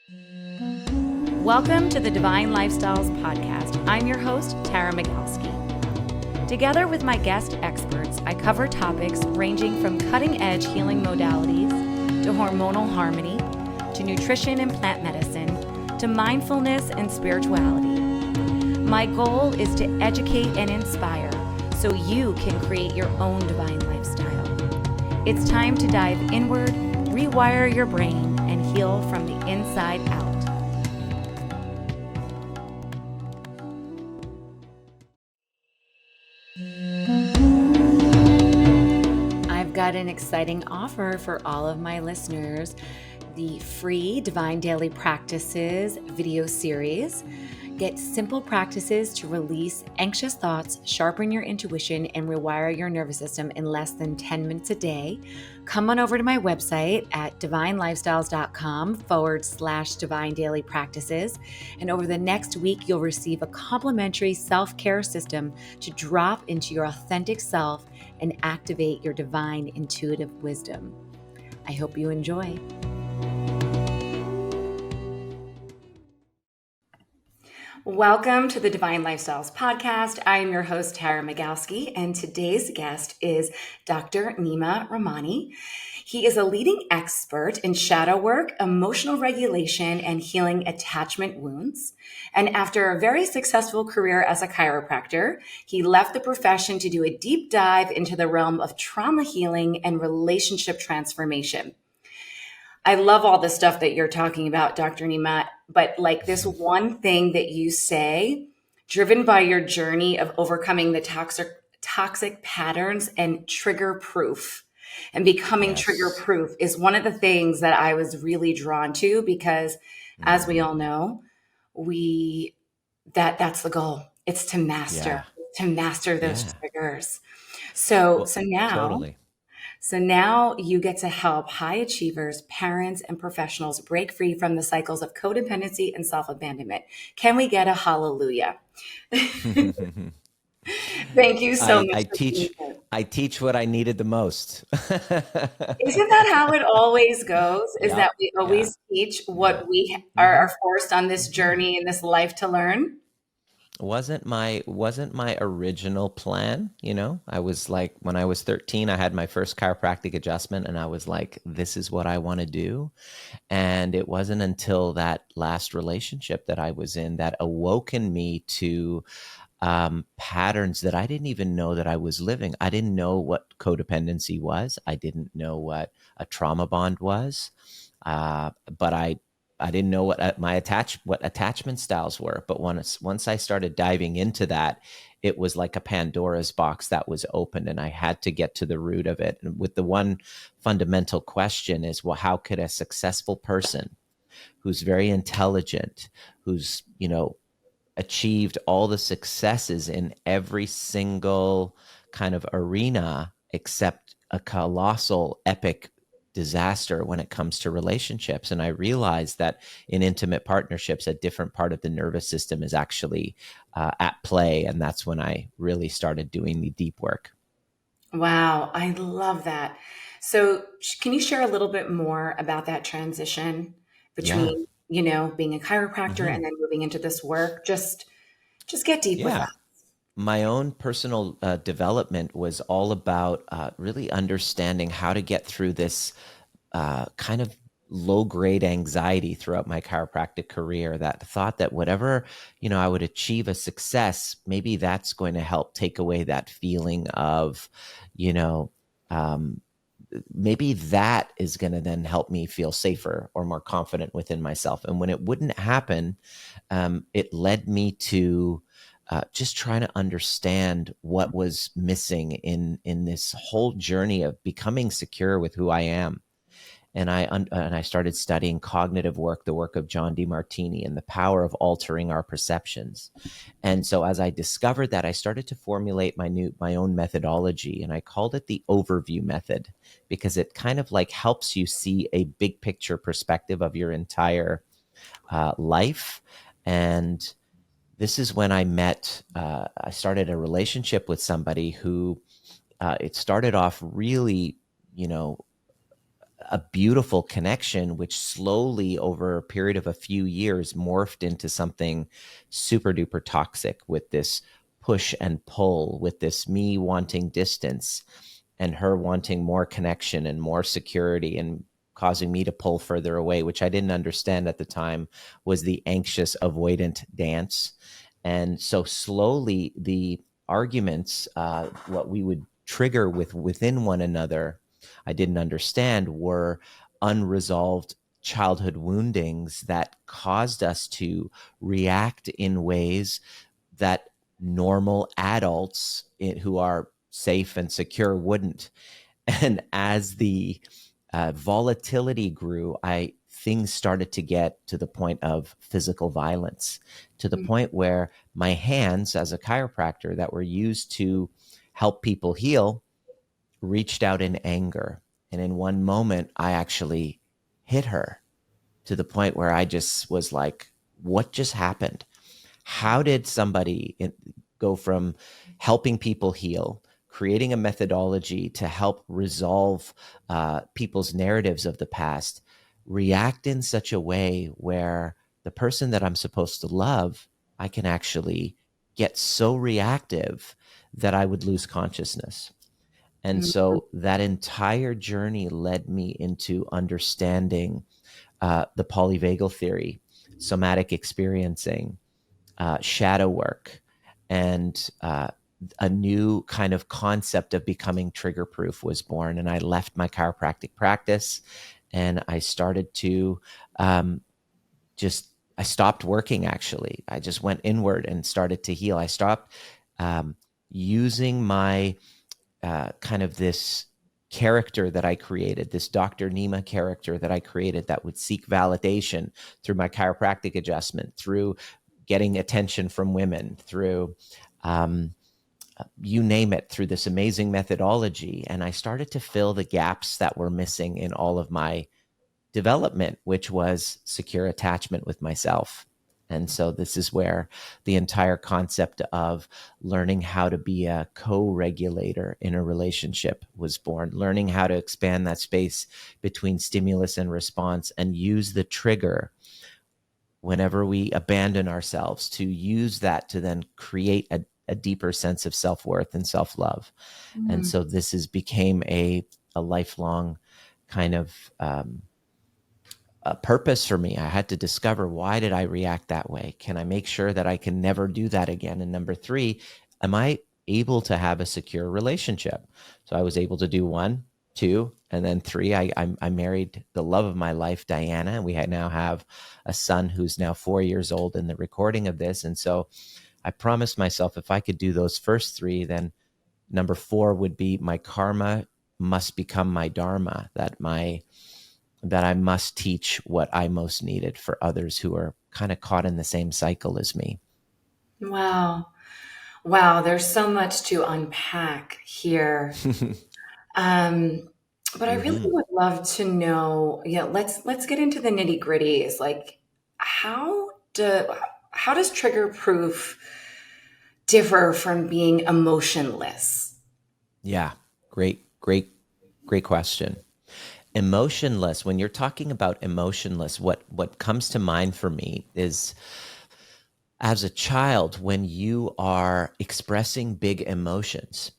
Welcome to the Divine Lifestyles Podcast. I'm your host, Tara Magalski. Together with my guest experts, I cover topics ranging from cutting-edge healing modalities to hormonal harmony, to nutrition and plant medicine, to mindfulness and spirituality. My goal is to educate and inspire so you can create your own divine lifestyle. It's time to dive inward, rewire your brain, and heal from the inside out. I've got an exciting offer for all of my listeners. The free Divine Daily Practices video series. Get simple practices to release anxious thoughts, sharpen your intuition, and rewire your nervous system in less than 10 minutes a day. Come on over to my website at divinelifestyles.com/divine daily practices. And over the next week, you'll receive a complimentary self-care system to drop into your authentic self and activate your divine intuitive wisdom. I hope you enjoy. Welcome to the Divine Lifestyles Podcast. I am your host, Tara Magalski, and today's guest is Dr. Nima Rahmany. He is a leading expert in shadow work, emotional regulation, and healing attachment wounds. And after a very successful career as a chiropractor, he left the profession to do a deep dive into the realm of trauma healing and relationship transformation. I love all the stuff that you're talking about, Dr. Nima, but like this one thing that you say, driven by your journey of overcoming the toxic patterns and trigger proof and becoming trigger proof is one of the things that I was really drawn to because as we all know, that's the goal. It's to master those triggers. So now Totally. So now you get to help high achievers, parents, and professionals break free from the cycles of codependency and self-abandonment. Can we get a hallelujah? Thank you so much. I teach what I needed the most. Isn't that how it always goes? Is that we always teach what we are forced on this journey in this life to learn? Wasn't my original plan, I was like, when I was 13, I had my first chiropractic adjustment and I was like, this is what I want to do. And it wasn't until that last relationship that I was in that awoken me to patterns that I didn't even know that I was living. I didn't know what codependency was. I didn't know what a trauma bond was. But I didn't know what what attachment styles were. But once I started diving into that, it was like a Pandora's box that was opened, and I had to get to the root of it. And with the one fundamental question is, well, how could a successful person who's very intelligent, who's, achieved all the successes in every single kind of arena except a colossal epic disaster when it comes to relationships? And I realized that in intimate partnerships, a different part of the nervous system is actually at play. And that's when I really started doing the deep work. Wow, I love that. So can you share a little bit more about that transition between, being a chiropractor and then moving into this work? Just get deep with that. My own personal development was all about really understanding how to get through this kind of low-grade anxiety throughout my chiropractic career, that thought that whatever, I would achieve a success, maybe that's going to help take away that feeling of, maybe that is going to then help me feel safer or more confident within myself. And when it wouldn't happen, it led me to just trying to understand what was missing in this whole journey of becoming secure with who I am. And I started studying cognitive work, the work of John DeMartini, and the power of altering our perceptions. And so as I discovered that, I started to formulate my own methodology, and I called it the overview method, because it kind of like helps you see a big picture perspective of your entire life. And this is when I started a relationship with somebody who it started off really, a beautiful connection, which slowly over a period of a few years morphed into something super duper toxic, with this push and pull, with this me wanting distance and her wanting more connection and more security, and causing me to pull further away, which I didn't understand at the time was the anxious avoidant dance. And so slowly the arguments, what we would trigger within one another, I didn't understand, were unresolved childhood woundings that caused us to react in ways that normal adults who are safe and secure wouldn't. And as the volatility grew, I things started to get to the point of physical violence, to the point where my hands, as a chiropractor, that were used to help people heal, reached out in anger. And in one moment, I actually hit her, to the point where I just was like, what just happened? How did somebody go from helping people heal, creating a methodology to help resolve people's narratives of the past, react in such a way where the person that I'm supposed to love, I can actually get so reactive that I would lose consciousness? And Mm-hmm. so that entire journey led me into understanding the polyvagal theory, somatic experiencing, shadow work, and a new kind of concept of becoming trigger proof was born. And I left my chiropractic practice and I started to um, just, I stopped working actually. I just went inward and started to heal. I stopped um, using my kind of this character that I created, this Dr. Nima character that I created, that would seek validation through my chiropractic adjustment, through getting attention from women, through um, you name it, through this amazing methodology. And I started to fill the gaps that were missing in all of my development, which was secure attachment with myself. And so this is where the entire concept of learning how to be a co-regulator in a relationship was born, learning how to expand that space between stimulus and response, and use the trigger whenever we abandon ourselves, to use that to then create a deeper sense of self-worth and self-love. And Mm-hmm. so this has became a lifelong kind of a purpose for me. I had to discover, why did I react that way? Can I make sure that I can never do that again? And number three, am I able to have a secure relationship? So I was able to do one, two, and then three. I married the love of my life, Diana, and we now have a son who's now 4 years old in the recording of this. And so I promised myself, if I could do those first three, then number four would be my karma must become my dharma, that I must teach what I most needed for others who are kind of caught in the same cycle as me. Wow. Wow. There's so much to unpack here. Um, but I really Mm-hmm. would love to know, yeah, let's get into the nitty-gritties. Like how do how does trigger proof differ from being emotionless? Yeah, great question. Emotionless. When you're talking about emotionless, what comes to mind for me is, as a child, when you are expressing big emotions,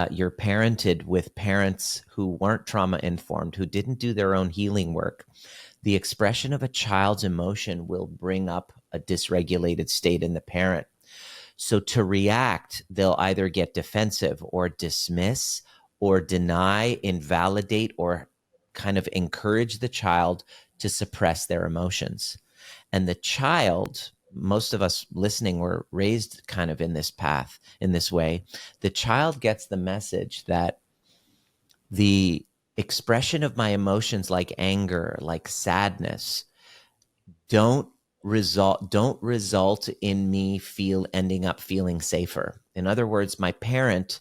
you're parented with parents who weren't trauma informed, who didn't do their own healing work. The expression of a child's emotion will bring up a dysregulated state in the parent. So to react, they'll either get defensive or dismiss or deny, invalidate, or kind of encourage the child to suppress their emotions. And the child, most of us listening were raised kind of in this path, in this way. The child gets the message that the expression of my emotions, like anger, like sadness, don't result in me ending up feeling safer. In other words, my parent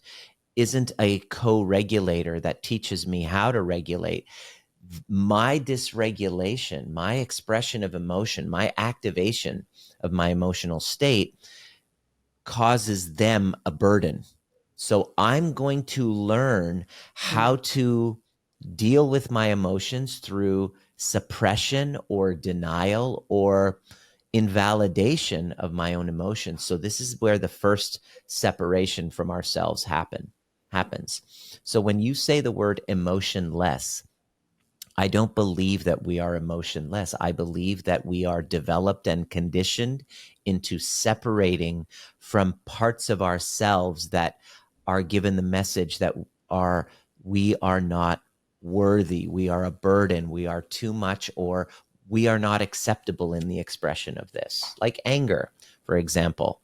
isn't a co-regulator that teaches me how to regulate. My dysregulation, my expression of emotion, my activation of my emotional state causes them a burden. So I'm going to learn how to deal with my emotions through suppression or denial or invalidation of my own emotions. So this is where the first separation from ourselves happens. So when you say the word emotionless, I don't believe that we are emotionless. I believe that we are developed and conditioned into separating from parts of ourselves that are given the message that are we are not worthy, we are a burden, we are too much, or we are not acceptable in the expression of this. Like anger, for example.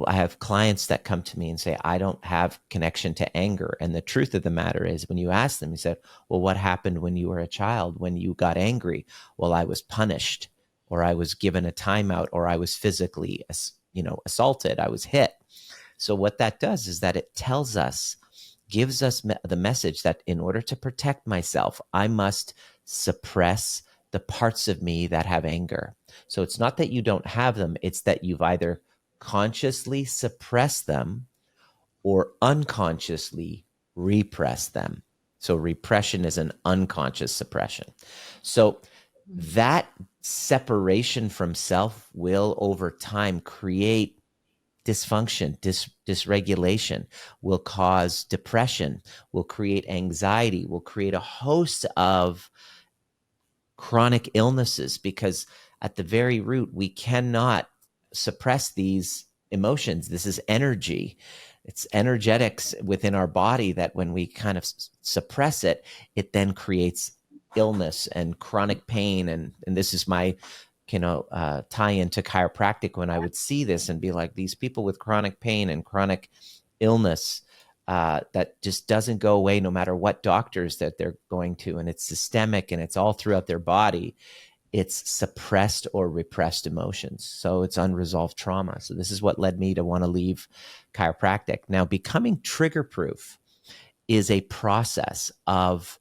I have clients that come to me and say, I don't have connection to anger. And the truth of the matter is, when you ask them, you said, well, what happened when you were a child, when you got angry? Well, I was punished, or I was given a timeout, or I was physically, assaulted. I was hit. So what that does is that it tells us, gives us the message that in order to protect myself, I must suppress the parts of me that have anger. So it's not that you don't have them, it's that you've either consciously suppressed them or unconsciously repressed them. So repression is an unconscious suppression. So that separation from self will over time create dysfunction, dysregulation, will cause depression, will create anxiety, will create a host of chronic illnesses, because at the very root, we cannot suppress these emotions. This is energy. It's energetics within our body that when we kind of suppress it, it then creates illness and chronic pain. And this is my tie into chiropractic, when I would see this and be like, these people with chronic pain and chronic illness that just doesn't go away no matter what doctors that they're going to, and it's systemic and it's all throughout their body. It's suppressed or repressed emotions. So it's unresolved trauma. So this is what led me to want to leave chiropractic. Now, becoming trigger proof is a process of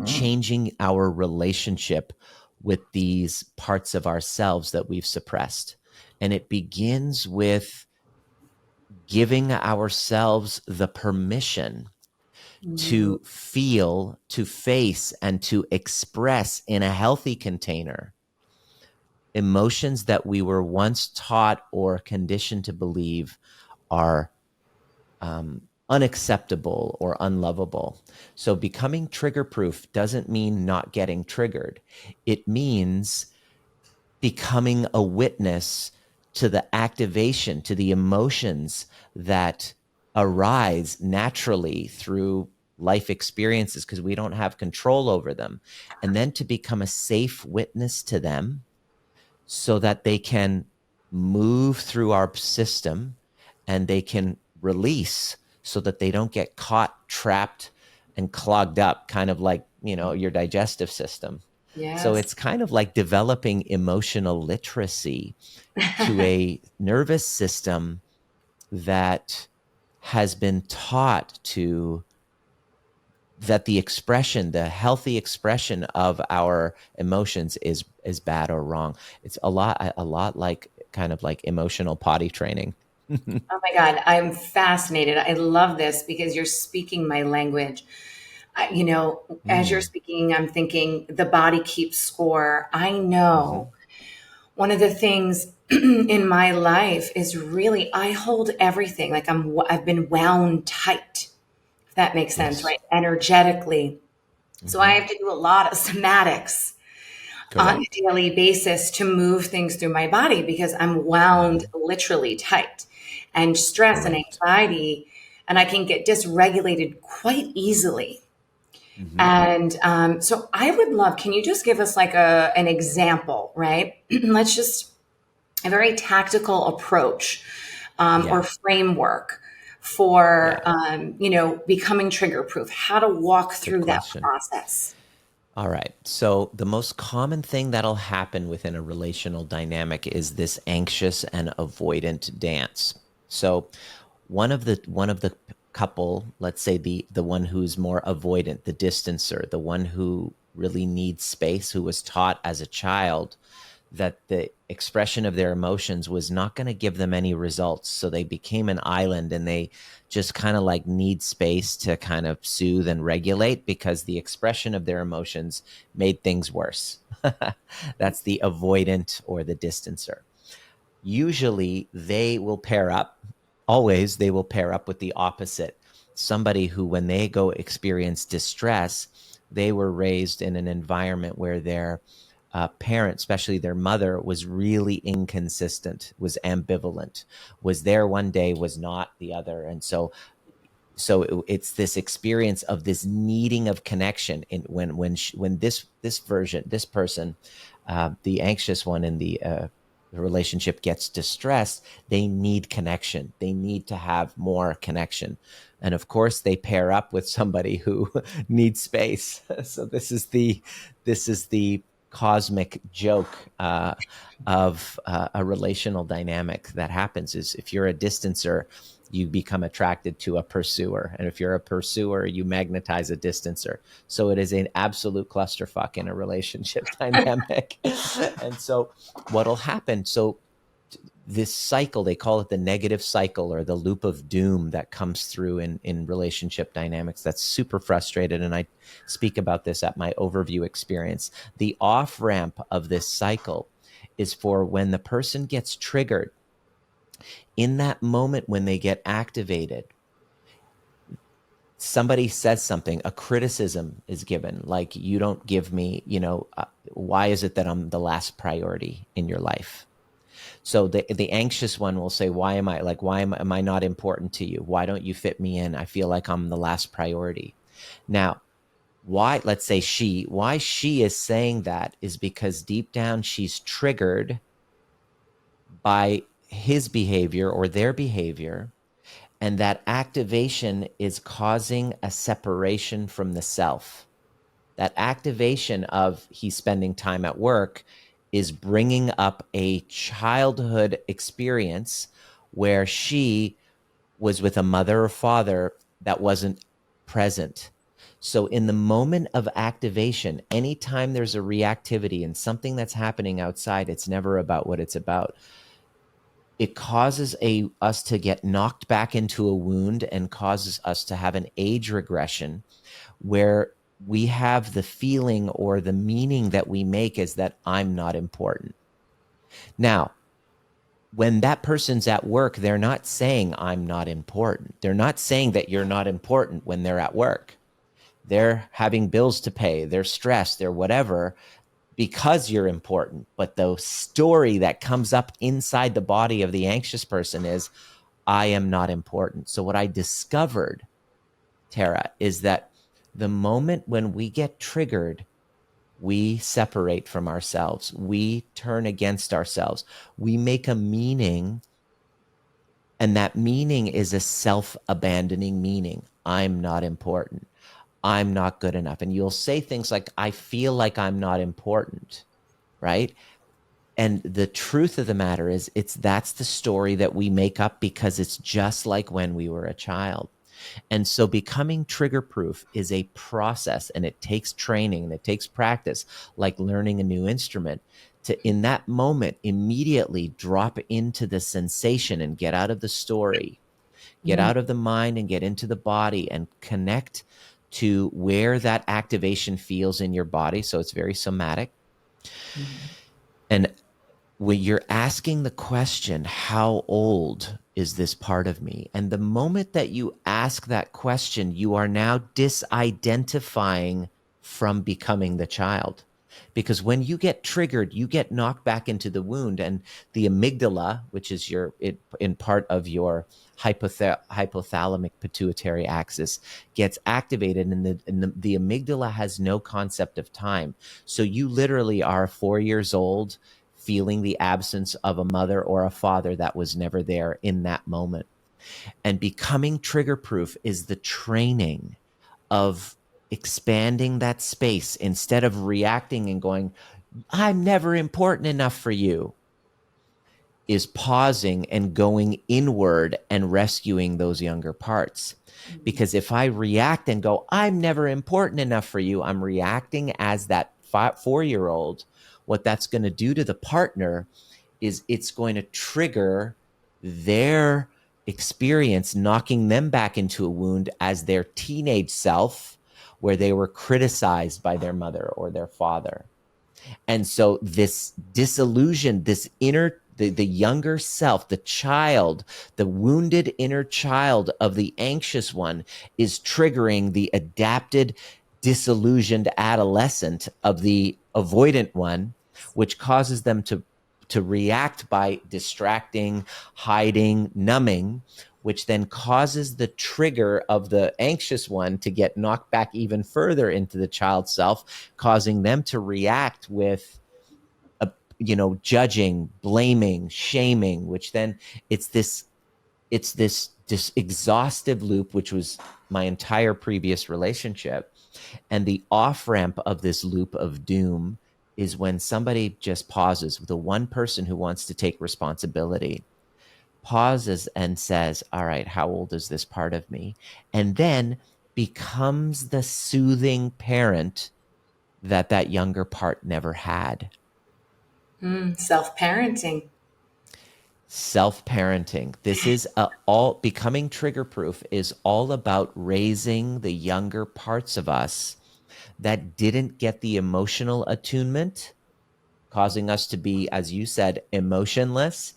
changing our relationship with these parts of ourselves that we've suppressed. And it begins with giving ourselves the permission Mhm. to feel, to face, and to express in a healthy container emotions that we were once taught or conditioned to believe are unacceptable or unlovable. So becoming trigger proof doesn't mean not getting triggered. It means becoming a witness to the activation, to the emotions that arise naturally through life experiences, because we don't have control over them. And then to become a safe witness to them so that they can move through our system and they can release, so that they don't get caught, trapped, and clogged up, kind of like, your digestive system. So Yes. it's kind of like developing emotional literacy to a nervous system that has been taught to that the healthy expression of our emotions is bad or wrong. It's a lot like kind of like emotional potty training. Oh my God, I'm fascinated. I love this because you're speaking my language. As you're Mm, speaking, I'm thinking the body keeps score. I hmm. know one of the things in my life is really I hold everything like I've been wound tight. If that makes sense, Yes. right? Energetically. So I Hmm. have to do a lot of somatics on a Correct. daily basis to move things through my body because I'm wound Hmm. literally tight and stress and Correct. anxiety, and I can get dysregulated quite easily. Hmm. And so I would love, can you just give us like an example, right? Let's just a very tactical approach or Yeah. framework for, Yeah. becoming trigger proof, how to walk Good through that question. process. All right. So the most common thing that'll happen within a relational dynamic is this anxious and avoidant dance. So one of the couple, let's say the one who's more avoidant, the distancer, the one who really needs space, who was taught as a child that the expression of their emotions was not going to give them any results. So they became an island, and they just kind of like need space to kind of soothe and regulate, because the expression of their emotions made things worse. That's the avoidant or the distancer. Usually they will pair up, always they will pair up with the opposite. Somebody who, when they go experience distress, they were raised in an environment where their parent, especially their mother, was really inconsistent, was ambivalent, was there one day, was not the other. And it's this experience of this needing of connection. In when this person, the anxious one in the relationship, gets distressed, they need connection. They need to have more connection, and of course, they pair up with somebody who needs space. So this is the cosmic joke of a relational dynamic that happens. Is if you're a distancer, you become attracted to a pursuer. And if you're a pursuer, you magnetize a distancer. So it is an absolute clusterfuck in a relationship dynamic. And so what'll happen? So this cycle, they call it the negative cycle or the loop of doom that comes through in relationship dynamics. That's super frustrated. And I speak about this at my overview experience. The off ramp of this cycle is for when the person gets triggered. In that moment when they get activated, somebody says something, a criticism is given, like, you don't give me, why is it that I'm the last priority in your life? So the anxious one will say, am I not important to you? Why don't you fit me in? I feel like I'm the last priority. Now, why she is saying that is because deep down she's triggered by his behavior or their behavior, and that activation is causing a separation from the self. That activation of he's spending time at work is bringing up a childhood experience where she was with a mother or father that wasn't present. So in the moment of activation, anytime there's a reactivity and something that's happening outside, it's never about what it's about. It causes us to get knocked back into a wound and causes us to have an age regression where we have the feeling or the meaning that we make is that I'm not important. Now, when that person's at work, they're not saying I'm not important. They're not saying that you're not important when they're at work. They're having bills to pay. They're stressed. They're whatever, because you're important. But the story that comes up inside the body of the anxious person is, I am not important. So what I discovered, Tara, is that the moment when we get triggered, we separate from ourselves. We turn against ourselves. We make a meaning, and that meaning is a self-abandoning meaning. I'm not important. I'm not good enough. And you'll say things like, I feel like I'm not important, right? And the truth of the matter is, that's the story that we make up because it's just like when we were a child. And so becoming trigger proof is a process, and it takes training and it takes practice, like learning a new instrument, to in that moment immediately drop into the sensation and get out of the story, get out of the mind and get into the body and connect to where that activation feels in your body. So it's very somatic. And when you're asking the question, how old is this part of me? And the moment that you ask that question, you are now disidentifying from becoming the child. Because when you get triggered, you get knocked back into the wound, and the amygdala, which is in part of your hypothalamic pituitary axis, gets activated, and the amygdala has no concept of time. So you literally are 4 years old, feeling the absence of a mother or a father that was never there in that moment. And becoming trigger proof is the training of expanding that space. Instead of reacting and going, I'm never important enough for you, is pausing and going inward and rescuing those younger parts. Because if I react and go, I'm never important enough for you, I'm reacting as that 4-year-old, what that's going to do to the partner is it's going to trigger their experience, knocking them back into a wound as their teenage self, where they were criticized by their mother or their father. And so this disillusion, this inner, the younger self, the child, the wounded inner child of the anxious one is triggering the adapted, disillusioned adolescent of the avoidant one, which causes them to react by distracting, hiding, numbing, which then causes the trigger of the anxious one to get knocked back even further into the child's self, causing them to react with judging, blaming, shaming, which then it's this exhaustive loop, which was my entire previous relationship. And the off ramp of this loop of doom is when somebody just pauses, the one person who wants to take responsibility pauses and says, all right, how old is this part of me? And then becomes the soothing parent that younger part never had. Self-parenting. Self-parenting. This is all becoming trigger proof is all about raising the younger parts of us that didn't get the emotional attunement, causing us to be, as you said, emotionless,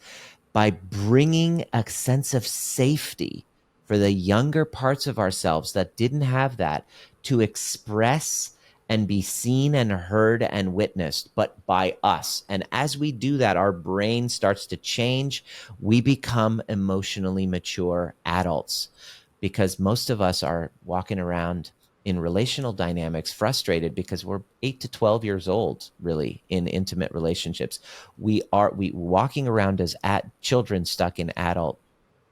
by bringing a sense of safety for the younger parts of ourselves that didn't have that to express and be seen and heard and witnessed, but by us. And as we do that, our brain starts to change. We become emotionally mature adults, because most of us are walking around in relational dynamics frustrated because we're 8 to 12 years old, really, in intimate relationships. We walking around as children stuck in adult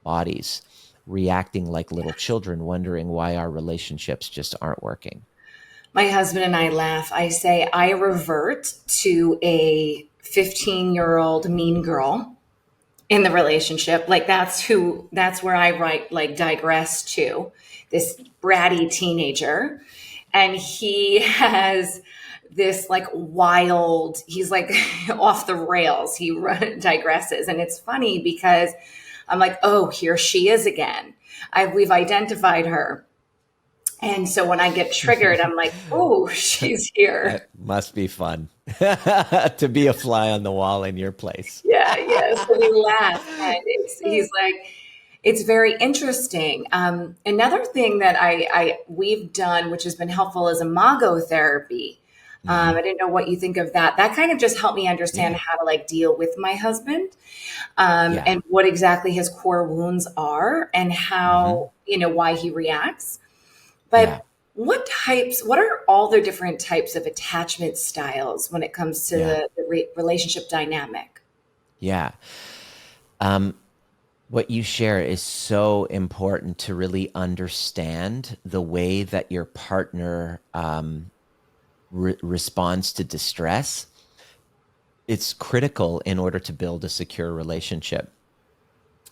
bodies, reacting like little children, wondering why our relationships just aren't working. My husband and I laugh. I say I revert to a 15-year-old mean girl in the relationship. Like that's where I digress to this bratty teenager. And he has this like wild, he's like off the rails. He digresses. And it's funny because I'm like, oh, here she is again. We've identified her. And so when I get triggered, I'm like, oh, she's here. That must be fun to be a fly on the wall in your place. Yeah, yeah. So we laugh, and he's like, it's very interesting. Another thing that we've done, which has been helpful, is imago therapy. Mm-hmm. I didn't know what you think of that. That kind of just helped me understand how to like deal with my husband, and what exactly his core wounds are, and how why he reacts. But what are all the different types of attachment styles when it comes to the relationship dynamic? Yeah. What you share is so important to really understand the way that your partner responds to distress. It's critical in order to build a secure relationship.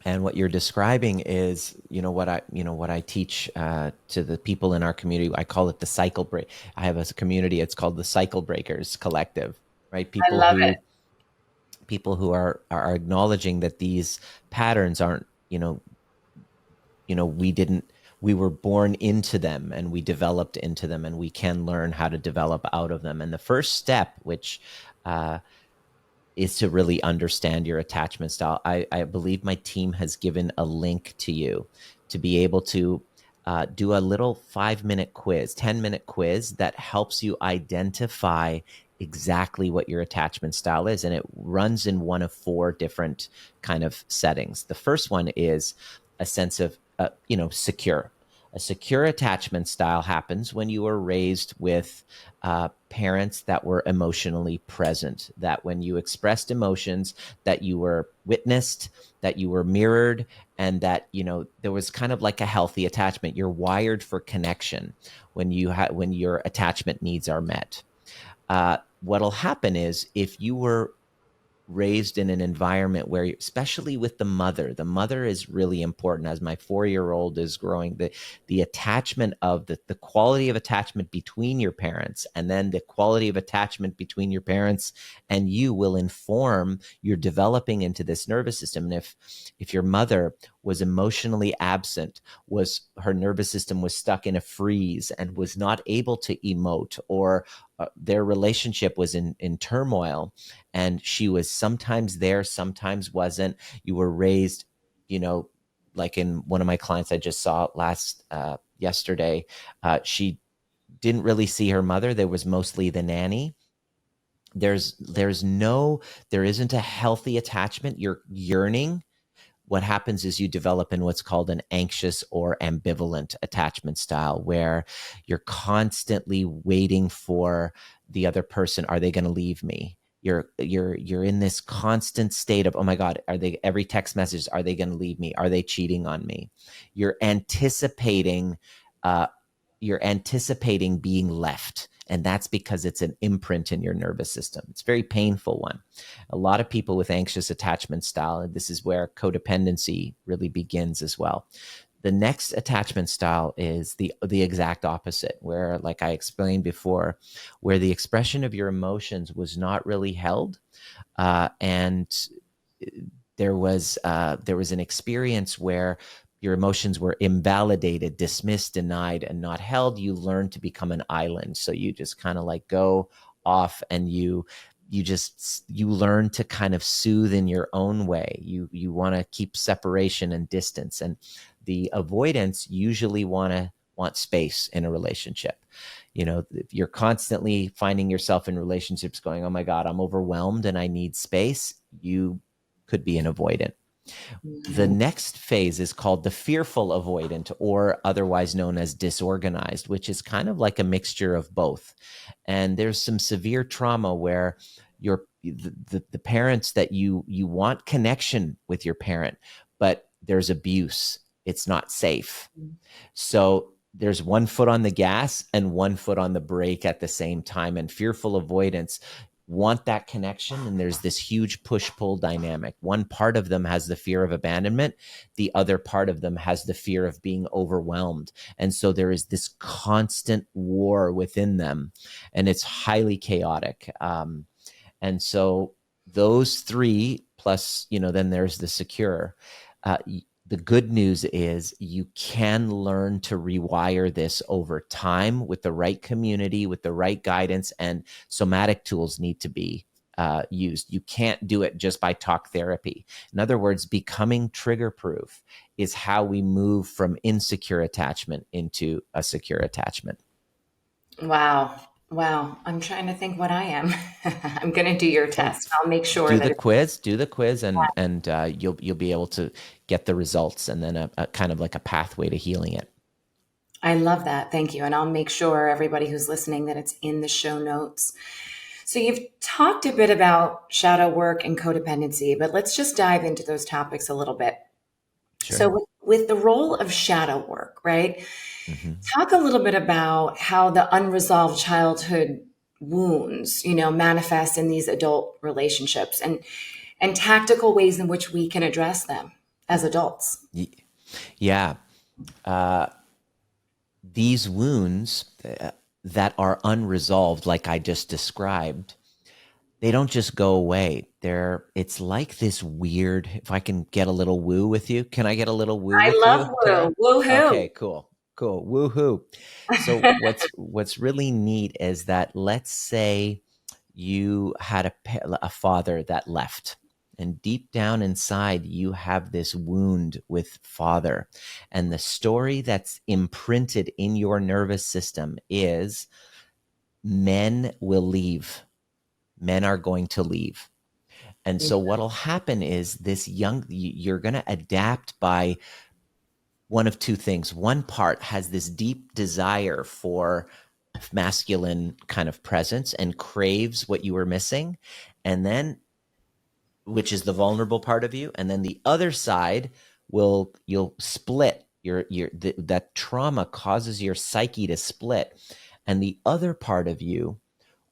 And what you're describing is, what I teach to the people in our community. I call it the cycle break. I have a community. It's called the Cycle Breakers Collective, right? I love it. People who are acknowledging that these patterns aren't, we were born into them and we developed into them, and we can learn how to develop out of them. And the first step, which is to really understand your attachment style. I believe my team has given a link to you to be able to do a little 5-minute quiz, 10-minute quiz that helps you identify exactly what your attachment style is. And it runs in one of 4 different kind of settings. The first one is a sense of, secure. A secure attachment style happens when you were raised with parents that were emotionally present, that when you expressed emotions, that you were witnessed, that you were mirrored, and that, there was kind of like a healthy attachment. You're wired for connection when your attachment needs are met. What'll happen is if you were raised in an environment where, especially with the mother is really important. As my 4-year-old is growing, the attachment of the quality of attachment between your parents, and then the quality of attachment between your parents and you, will inform your developing into this nervous system. And if your mother was emotionally absent, was her nervous system was stuck in a freeze and was not able to emote, or their relationship was in turmoil, and she was sometimes there, sometimes wasn't. You were raised, you know, like in one of my clients I just saw last yesterday, she didn't really see her mother. There was mostly the nanny. There isn't a healthy attachment. You're yearning. What happens is you develop in what's called an anxious or ambivalent attachment style, where you're constantly waiting for the other person. Are they going to leave me? You're in this constant state of, oh my God, are they, every text message, are they going to leave me? Are they cheating on me? You're anticipating uh, you're anticipating being left. And that's because it's an imprint in your nervous system. It's a very painful one. A lot of people with anxious attachment style, and this is where codependency really begins as well. The next attachment style is the exact opposite, where, like I explained before, where the expression of your emotions was not really held, and there was an experience where your emotions were invalidated, dismissed, denied, and not held. You learn to become an island. So you just kind of like go off, and you learn to kind of soothe in your own way. You want to keep separation and distance. And the avoidants usually want space in a relationship. You know, if you're constantly finding yourself in relationships going, oh my God, I'm overwhelmed and I need space, you could be an avoidant. The Mhm. next phase is called the fearful avoidant, or otherwise known as disorganized, which is kind of like a mixture of both. And there's some severe trauma where the parents that you want connection with your parent, but there's abuse. It's not safe. So there's one foot on the gas and one foot on the brake at the same time. And fearful avoidance want that connection. And there's this huge push pull dynamic. One part of them has the fear of abandonment, the other part of them has the fear of being overwhelmed. And so there is this constant war within them, and it's highly chaotic. And so those three, plus, then there's the secure. The good news is you can learn to rewire this over time with the right community, with the right guidance, and somatic tools need to be used. You can't do it just by talk therapy. In other words, becoming trigger proof is how we move from insecure attachment into a secure attachment. Wow. Wow. I'm trying to think what I am. I'm going to do your Oh, test. I'll make sure do that the it's, quiz, and you'll be able to get the results, and then a kind of like a pathway to healing it. I love that. Thank you. And I'll make sure everybody who's listening that it's in the show notes. So you've talked a bit about shadow work and codependency, but let's just dive into those topics a little bit. So Sure. with the role of shadow work, right? Hmm. Talk a little bit about how the unresolved childhood wounds, manifest in these adult relationships, and tactical ways in which we can address them as adults. Yeah. Uh, these wounds that are unresolved, like I just described, they don't just go away. It's like this weird, if I can get a little woo with you. Can I get a little woo I with love you, woo. Tara? Woohoo. Okay, cool. Cool. Woohoo. So what's really neat is that, let's say you had a father that left, and deep down inside you have this wound with father, and the story that's imprinted in your nervous system is men will leave. Men are going to leave. And so what'll happen is you're going to adapt by one of two things. One part has this deep desire for masculine kind of presence and craves what you were missing. And then, which is the vulnerable part of you. And then the other side you'll split that trauma causes your psyche to split. And the other part of you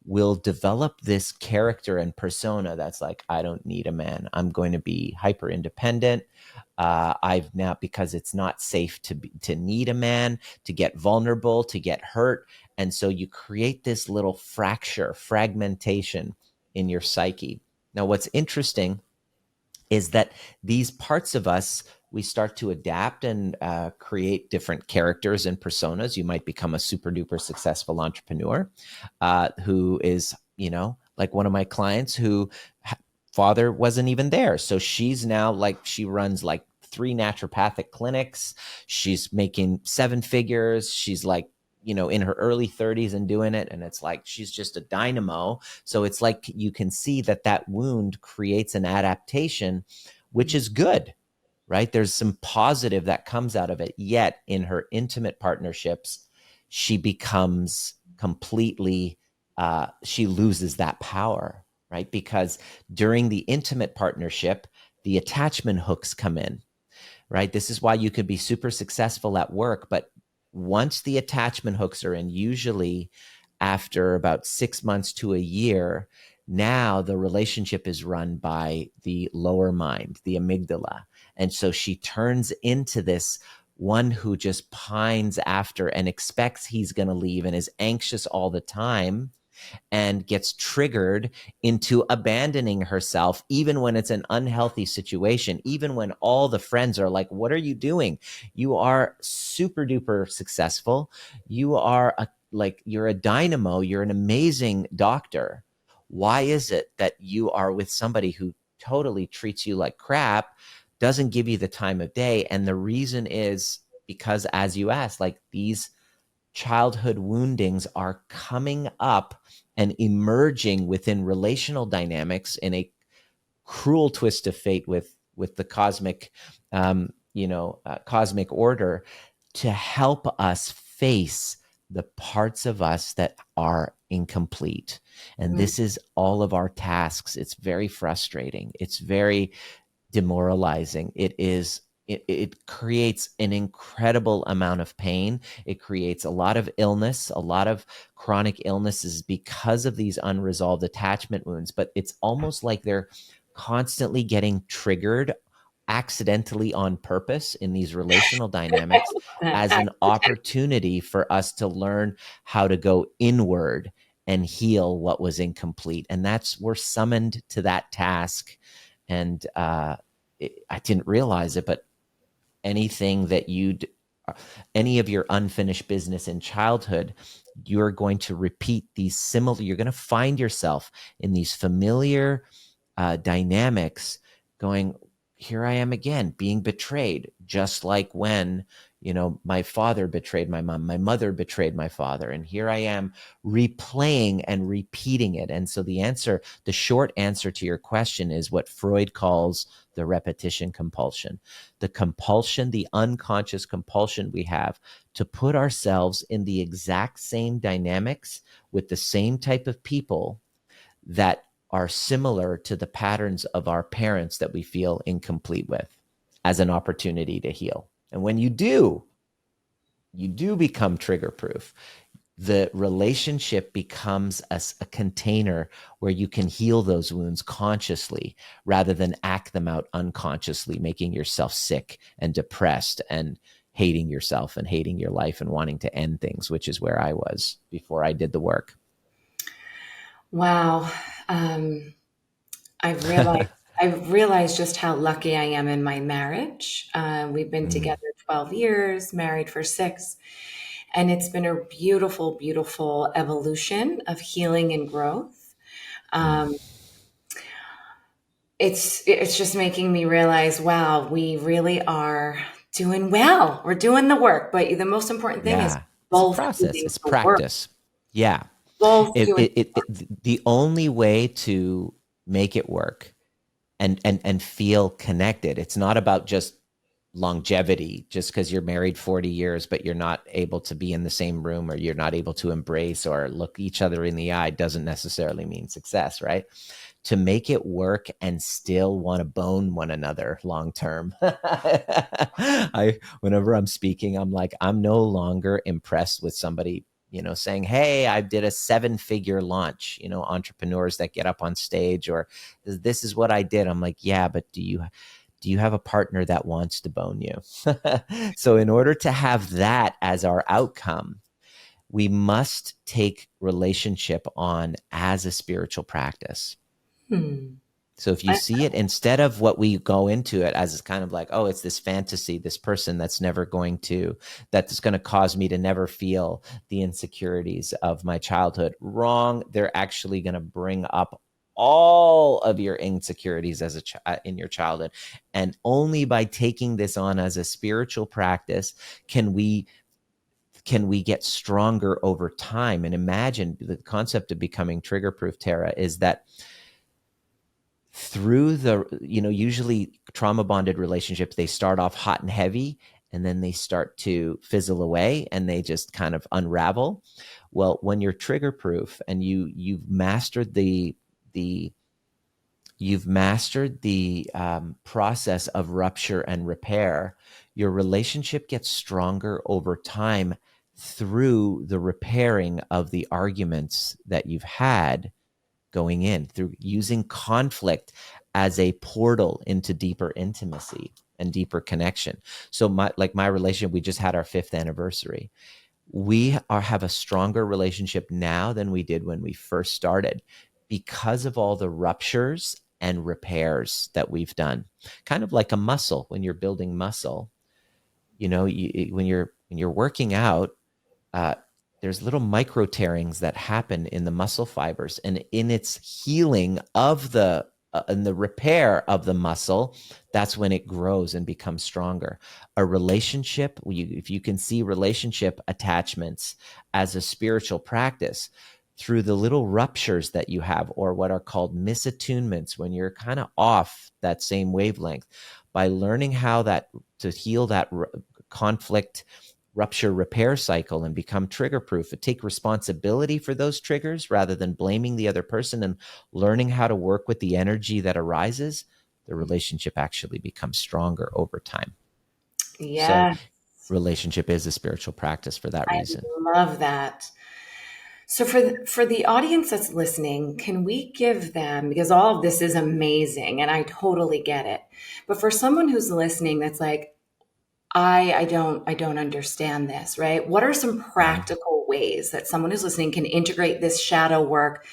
will develop this character and persona that's like, I don't need a man. I'm going to be hyper independent. I've now, because it's not safe to need a man, to get vulnerable, to get hurt. And so you create this little fragmentation in your psyche. Now, what's interesting is that these parts of us, we start to adapt and create different characters and personas. You might become a super duper successful entrepreneur who is, like one of my clients who father wasn't even there. So she's now like, she runs like 3 naturopathic clinics. She's making 7 figures. She's like, in her early 30s and doing it. And it's like, she's just a dynamo. So it's like, you can see that wound creates an adaptation, which is good, right? There's some positive that comes out of it. Yet in her intimate partnerships, she becomes completely, she loses that power, right? Because during the intimate partnership, the attachment hooks come in, right? This is why you could be super successful at work, but once the attachment hooks are in, usually after about 6 months to a year, now the relationship is run by the lower mind, the amygdala. And so she turns into this one who just pines after and expects he's going to leave and is anxious all the time and gets triggered into abandoning herself, even when it's an unhealthy situation, even when all the friends are like, what are you doing? You are super duper successful. You are you're a dynamo. You're an amazing doctor. Why is it that you are with somebody who totally treats you like crap, doesn't give you the time of day? And the reason is because, as you asked, like, these childhood woundings are coming up and emerging within relational dynamics in a cruel twist of fate with the cosmic cosmic order, to help us face the parts of us that are incomplete. And Mhm. this is all of our tasks. It's very frustrating. It's very demoralizing. It creates an incredible amount of pain. It creates a lot of illness, a lot of chronic illnesses because of these unresolved attachment wounds. But it's almost like they're constantly getting triggered accidentally on purpose in these relational I dynamics love that. as an opportunity for us to learn how to go inward and heal what was incomplete. And we're summoned to that task. And I didn't realize it, but anything that any of your unfinished business in childhood, you're going to repeat these similar, you're going to find yourself in these familiar dynamics going, here I am again, being betrayed, just like when, my father betrayed my mom, my mother betrayed my father. And here I am replaying and repeating it. And so the short answer to your question is what Freud calls the repetition compulsion. The compulsion, the unconscious compulsion we have to put ourselves in the exact same dynamics with the same type of people that are similar to the patterns of our parents that we feel incomplete with, as an opportunity to heal. And when you do become trigger proof. The relationship becomes a container where you can heal those wounds consciously rather than act them out unconsciously, making yourself sick and depressed and hating yourself and hating your life and wanting to end things, which is where I was before I did the work. Wow. Um, I've realized I've realized just how lucky I am in my marriage. We've been Mm, together 12 years, married for 6, and it's been a beautiful, beautiful evolution of healing and growth. mm. Um, it's just making me realize, wow, we really are doing well. We're doing the work, but the most important thing is Yeah, it's a both process. doing It's the work, practice. Yeah, both doing. the only way to make it work and feel connected. It's not about just longevity, just because you're married 40 years, but you're not able to be in the same room, or you're not able to embrace or look each other in the eye, doesn't necessarily mean success, right? To make it work and still want to bone one another long term. Whenever I'm speaking, I'm like, I'm no longer impressed with somebody saying, hey, I did a 7-figure launch, entrepreneurs that get up on stage, or this is what I did. I'm like, yeah, but do you have a partner that wants to bone you? So in order to have that as our outcome, we must take relationship on as a spiritual practice. Hmm. So if you see it, instead of what we go into it as kind of like, oh, it's this fantasy, this person that's that's going to cause me to never feel the insecurities of my childhood. Wrong. They're actually going to bring up all of your insecurities in your childhood. And only by taking this on as a spiritual practice can we get stronger over time. And imagine the concept of becoming trigger proof, Tara, is that through usually trauma bonded relationships, they start off hot and heavy, and then they start to fizzle away and they just kind of unravel. Well, when you're trigger proof and you've mastered the process of rupture and repair, your relationship gets stronger over time through the repairing of the arguments that you've had going in, through using conflict as a portal into deeper intimacy and deeper connection. So my relationship, we just had our 5th anniversary. We have a stronger relationship now than we did when we first started, because of all the ruptures and repairs that we've done. Kind of like a muscle. When you're building muscle, when you're working out, uh, there's little micro tearings that happen in the muscle fibers, and in its healing of in the repair of the muscle, that's when it grows and becomes stronger. A relationship, if you can see relationship attachments as a spiritual practice, through the little ruptures that you have, or what are called misattunements, when you're kind of off that same wavelength, by learning how to heal that conflict rupture repair cycle and become trigger proof, take responsibility for those triggers rather than blaming the other person, and learning how to work with the energy that arises, the relationship actually becomes stronger over time. So Yeah, relationship is a spiritual practice for that I reason. love that. So for the audience that's listening, can we give them, because all of this is amazing and I totally get it. But for someone who's listening that's like, I don't understand this, right? What are some Mhm. practical ways that someone who's listening can integrate this shadow work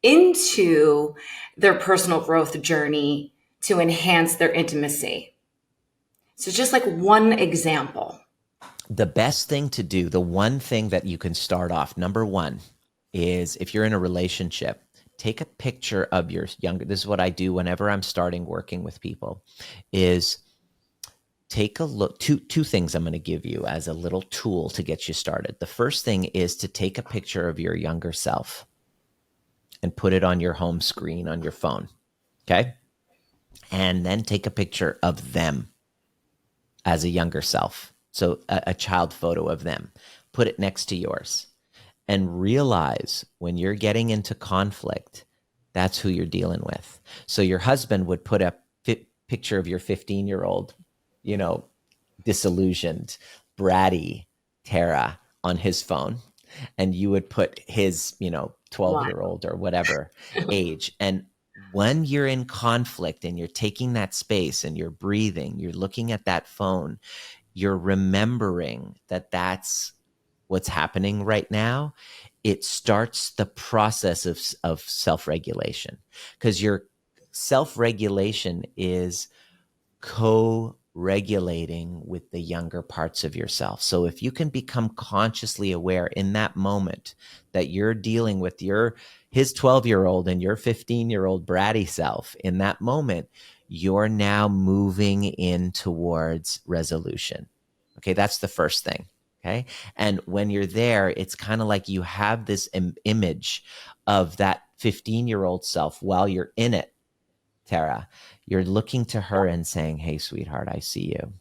into their personal growth journey to enhance their intimacy? So just like one example. The best thing to do, the one thing that you can start off, number one, is if you're in a relationship, take a picture of your younger. This is what I do whenever I'm starting working with people, is take a look. Two things I'm going to give you as a little tool to get you started. The first thing is to take a picture of your younger self and put it on your home screen on your phone. Okay. And then take a picture of them as a younger self. So a child photo of them, put it next to yours, and realize when you're getting into conflict, that's who you're dealing with. So your husband would put a picture of your 15-year-old, you know, disillusioned, bratty Tara on his phone, and you would put his, 12-year-old or whatever age. And when you're in conflict and you're taking that space and you're breathing, you're looking at that phone, you're remembering that that's what's happening right now. It starts the process of self-regulation, because your self-regulation is co-regulating with the younger parts of yourself. So if you can become consciously aware in that moment that you're dealing with his 12-year-old and your 15-year-old bratty self in that moment, you're now moving in towards resolution. Okay, that's the first thing. Okay. And when you're there, it's kind of like you have this image of that 15-year-old self while you're in it, Tara. You're looking to her and saying, hey, sweetheart, I see you.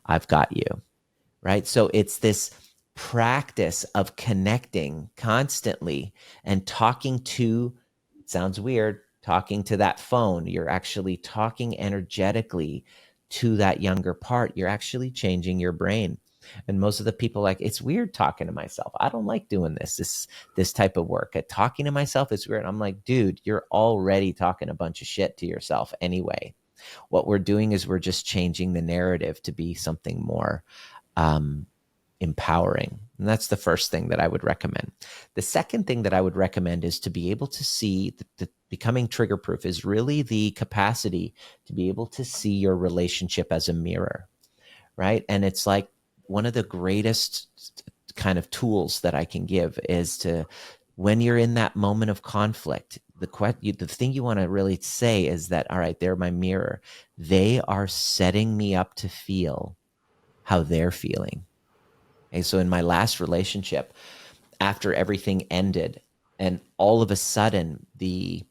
I've got you. Right. So it's this practice of connecting constantly and talking to, it sounds weird, talking to that phone. You're actually talking energetically to that younger part. You're actually changing your brain. And most of the people like, it's weird talking to myself. I don't like doing this type of work. Talking to myself is weird. I'm like, dude, you're already talking a bunch of shit to yourself anyway. What we're doing is we're just changing the narrative to be something more um, empowering. And that's the first thing that I would recommend. The second thing that I would recommend is to be able to see the becoming trigger proof is really the capacity to be able to see your relationship as a mirror, right? And it's like one of the greatest kind of tools that I can give is to, when you're in that moment of conflict, the thing you want to really say is that, all right, they're my mirror. They are setting me up to feel how they're feeling. Okay, so in my last relationship, after everything ended, and all of a sudden the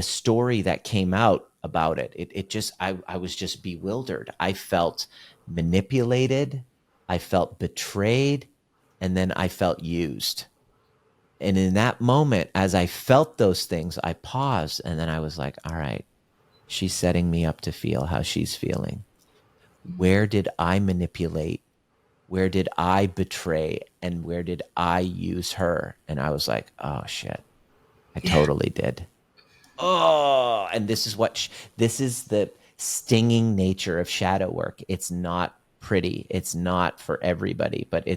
story that came out about it just I was just bewildered. I felt manipulated, I felt betrayed, and then I felt used. And in that moment, as I felt those things, I paused and then I was like, all right, she's setting me up to feel how she's feeling. Where did I manipulate? Where did I betray? And where did I use her? And I was like, oh shit, I totally did. Oh, and this is the stinging nature of shadow work. It's not pretty. It's not for everybody, but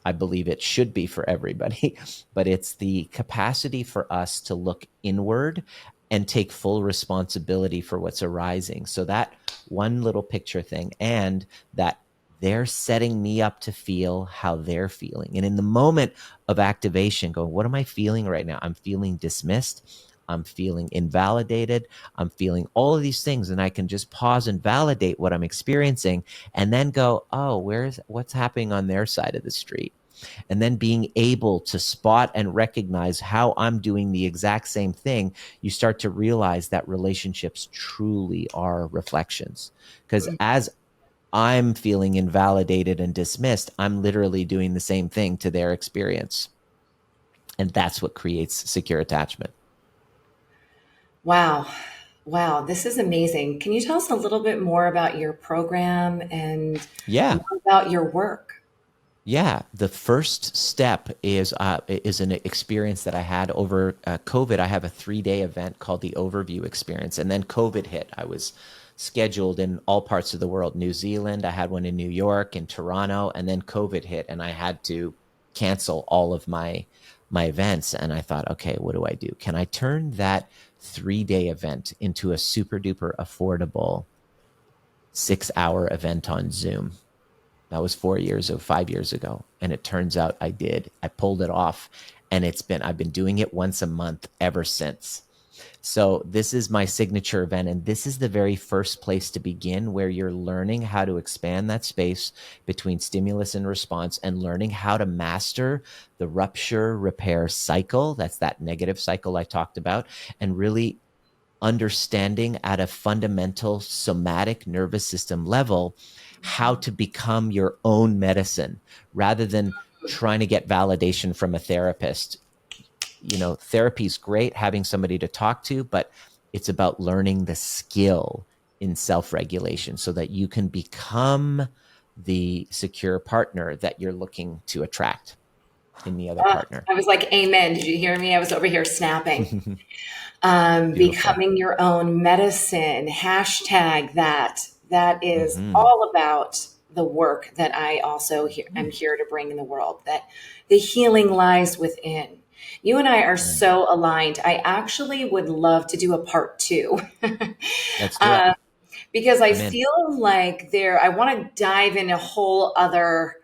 I believe it should be for everybody, but it's the capacity for us to look inward and take full responsibility for what's arising. So that one little picture thing, and that they're setting me up to feel how they're feeling. And in the moment of activation, go, what am I feeling right now? I'm feeling dismissed. I'm feeling invalidated. I'm feeling all of these things. And I can just pause and validate what I'm experiencing and then go, oh, what's happening on their side of the street? And then being able to spot and recognize how I'm doing the exact same thing, you start to realize that relationships truly are reflections. Because as I'm feeling invalidated and dismissed, I'm literally doing the same thing to their experience. And that's what creates secure attachment. Wow. Wow, this is amazing. Can you tell us a little bit more about your program and Yeah. more about your work? Yeah, the first step is an experience that I had over COVID. I have a 3-day event called the Overview Experience, and then COVID hit. I was scheduled in all parts of the world. New Zealand, I had one in New York, in Toronto, and then COVID hit, and I had to cancel all of my events. And I thought, okay, what do I do? Can I turn that 3-day event into a super duper affordable 6-hour event on Zoom? That was 5 years ago. And it turns out I did. I pulled it off. And I've been doing it once a month ever since. So this is my signature event. And this is the very first place to begin, where you're learning how to expand that space between stimulus and response, and learning how to master the rupture repair cycle. That's that negative cycle I talked about, and really understanding at a fundamental somatic nervous system level how to become your own medicine rather than trying to get validation from a therapist. Therapy is great, having somebody to talk to, but it's about learning the skill in self-regulation so that you can become the secure partner that you're looking to attract in the other partner. I was like, amen. Did you hear me? I was over here snapping. Beautiful. Becoming your own medicine, hashtag that. That is Mm-hmm. all about the work that I also am here to bring in the world, that the healing lies within. You and I are Mm. so aligned. I actually would love to do a part two. Let's do it. uh, because I I'm in. feel like I want to dive in a whole other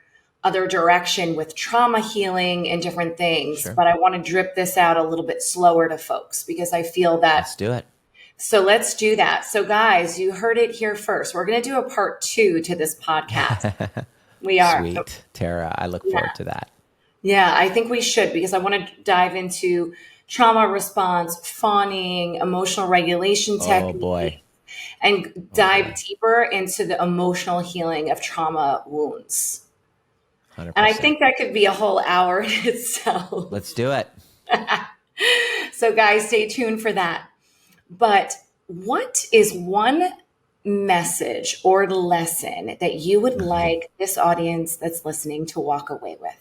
direction with trauma healing and different things, Sure. but I want to drip this out a little bit slower to folks because I feel that. Let's do it. So let's do that. So guys, you heard it here first. We're going to do a part 2 to this podcast. We are. Sweet, Tara. I look Yeah. forward to that. Yeah, I think we should, because I want to dive into trauma response, fawning, emotional regulation Oh techniques, boy. and Oh dive boy. deeper into the emotional healing of trauma wounds. And I 100%. think that could be a whole hour in itself. Let's do it. So, guys, stay tuned for that. But what is one? message or lesson that you would Mhm. like this audience that's listening to walk away with?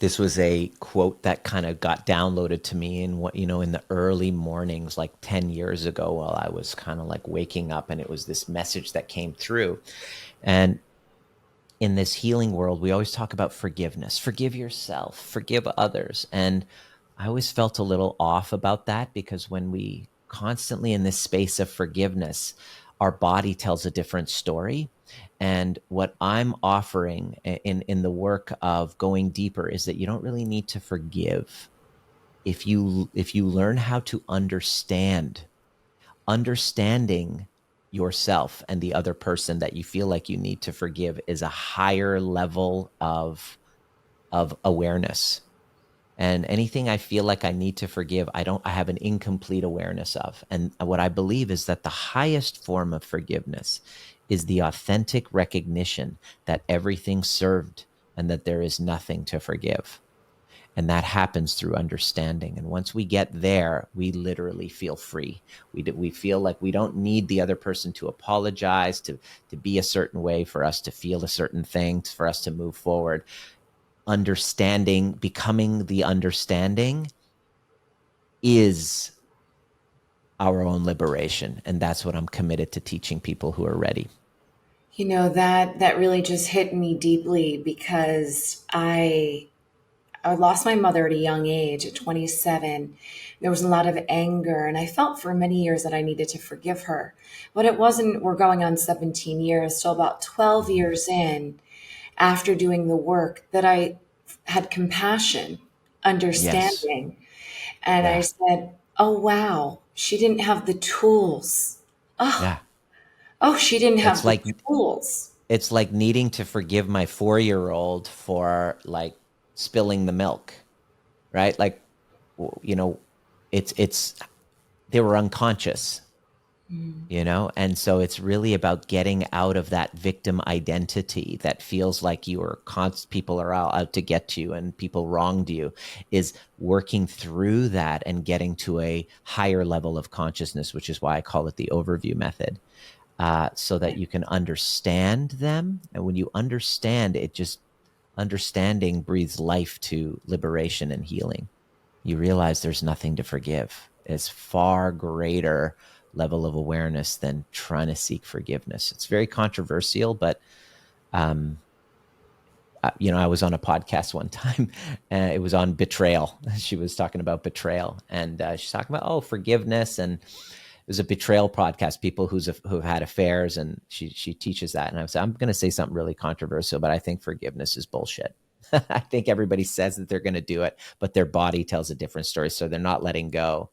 This was a quote that kind of got downloaded to me in in the early mornings, like 10 years ago, while I was kind of like waking up, and it was this message that came through. And in this healing world, we always talk about forgiveness. Forgive yourself, forgive others. And I always felt a little off about that, because when we constantly in this space of forgiveness, our body tells a different story. And what I'm offering in the work of going deeper is that you don't really need to forgive. If you learn how to understanding yourself and the other person that you feel like you need to forgive is a higher level of awareness. And anything I feel like I need to forgive, I have an incomplete awareness of. And what I believe is that the highest form of forgiveness is the authentic recognition that everything served and that there is nothing to forgive. And that happens through understanding. And once we get there, we literally feel free. We feel like we don't need the other person to apologize, to be a certain way, for us to feel a certain thing, for us to move forward. Understanding, becoming the understanding, is our own liberation. And that's what I'm committed to teaching people who are ready. That really just hit me deeply because I lost my mother at a young age at 27. There was a lot of anger, and I felt for many years that I needed to forgive her. But it wasn't, we're going on 17 years, so about 12 Mhm. years in, after doing the work, that I had compassion, Yes. understanding. And I Yeah. said, oh, wow, she didn't have the tools. Oh, Yeah. she didn't It's have the like tools. it's like needing to forgive my 4-year-old for like spilling the milk, right? Like, you know, it's they were unconscious, and so it's really about getting out of that victim identity that feels like people are out to get you and people wronged you, is working through that and getting to a higher level of consciousness, which is why I call it the overview method. So that you can understand them. And when you understand, understanding breathes life to liberation and healing. You realize there's nothing to forgive. It's far greater level of awareness than trying to seek forgiveness. It's very controversial, but um, I was on a podcast one time. It was on betrayal. She was talking about betrayal, and she's talking about forgiveness, and it was a betrayal podcast. People who've had affairs, and she teaches that. And I was I'm going to say something really controversial, but I think forgiveness is bullshit. I think everybody says that they're going to do it, but their body tells a different story, so they're not letting go.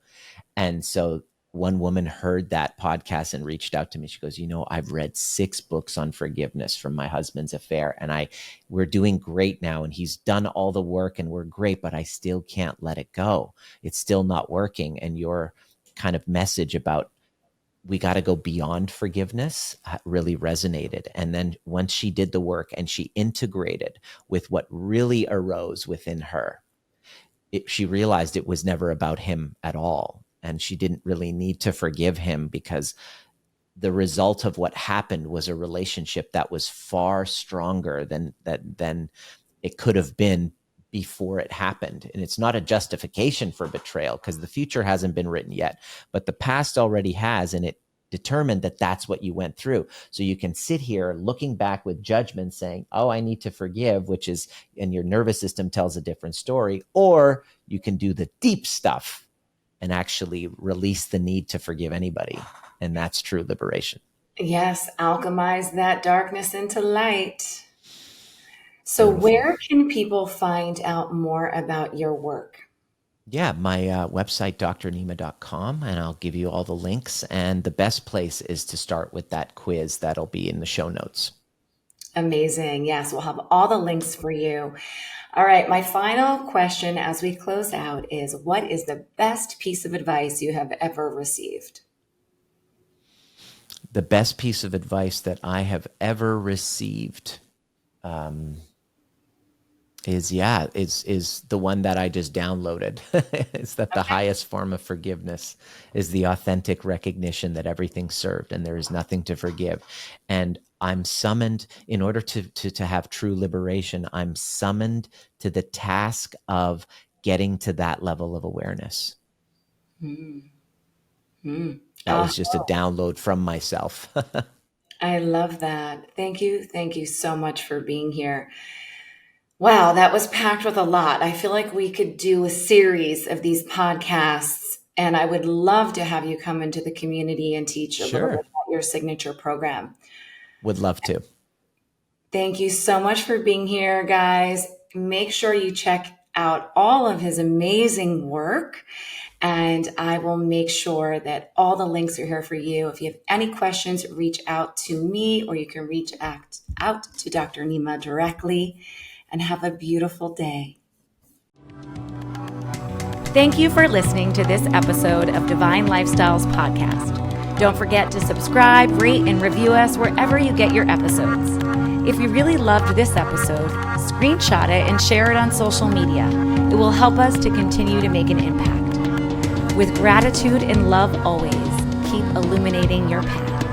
And so one woman heard that podcast and reached out to me. She goes, I've read 6 books on forgiveness from my husband's affair, and we're doing great now, and he's done all the work and we're great, but I still can't let it go. It's still not working. And your kind of message about we got to go beyond forgiveness really resonated. And then once she did the work and she integrated with what really arose within her, she realized it was never about him at all. And she didn't really need to forgive him, because the result of what happened was a relationship that was far stronger than it could have been before it happened. And it's not a justification for betrayal, because the future hasn't been written yet, but the past already has, and it determined that that's what you went through. So you can sit here looking back with judgment saying, oh, I need to forgive, which is, and your nervous system tells a different story. Or you can do the deep stuff and actually release the need to forgive anybody. And that's true liberation. Yes, alchemize that darkness into light. So, Beautiful. where can people find out more about your work? Yeah, my website, drnima.com, and I'll give you all the links. And the best place is to start with that quiz that'll be in the show notes. Amazing. Yes, we'll have all the links for you. All right, my final question as we close out is, what is the best piece of advice you have ever received? The best piece of advice that I have ever received. Um, is the one that I just downloaded. It's that the highest form of forgiveness is the authentic recognition that everything served and there is nothing to forgive. And I'm summoned in order to have true liberation. I'm summoned to the task of getting to that level of awareness. Mm. Mm. That was just a download from myself. I love that. Thank you. Thank you so much for being here. Wow, that was packed with a lot. I feel like we could do a series of these podcasts, and I would love to have you come into the community and teach a little bit Sure. about your signature program. Would love to. Thank you so much for being here, guys. Make sure you check out all of his amazing work, and I will make sure that all the links are here for you. If you have any questions, reach out to me, or you can reach out to Dr. Nima directly, and have a beautiful day. Thank you for listening to this episode of Divine Lifestyles Podcast. Don't forget to subscribe, rate, and review us wherever you get your episodes. If you really loved this episode, screenshot it and share it on social media. It will help us to continue to make an impact. With gratitude and love always, keep illuminating your path.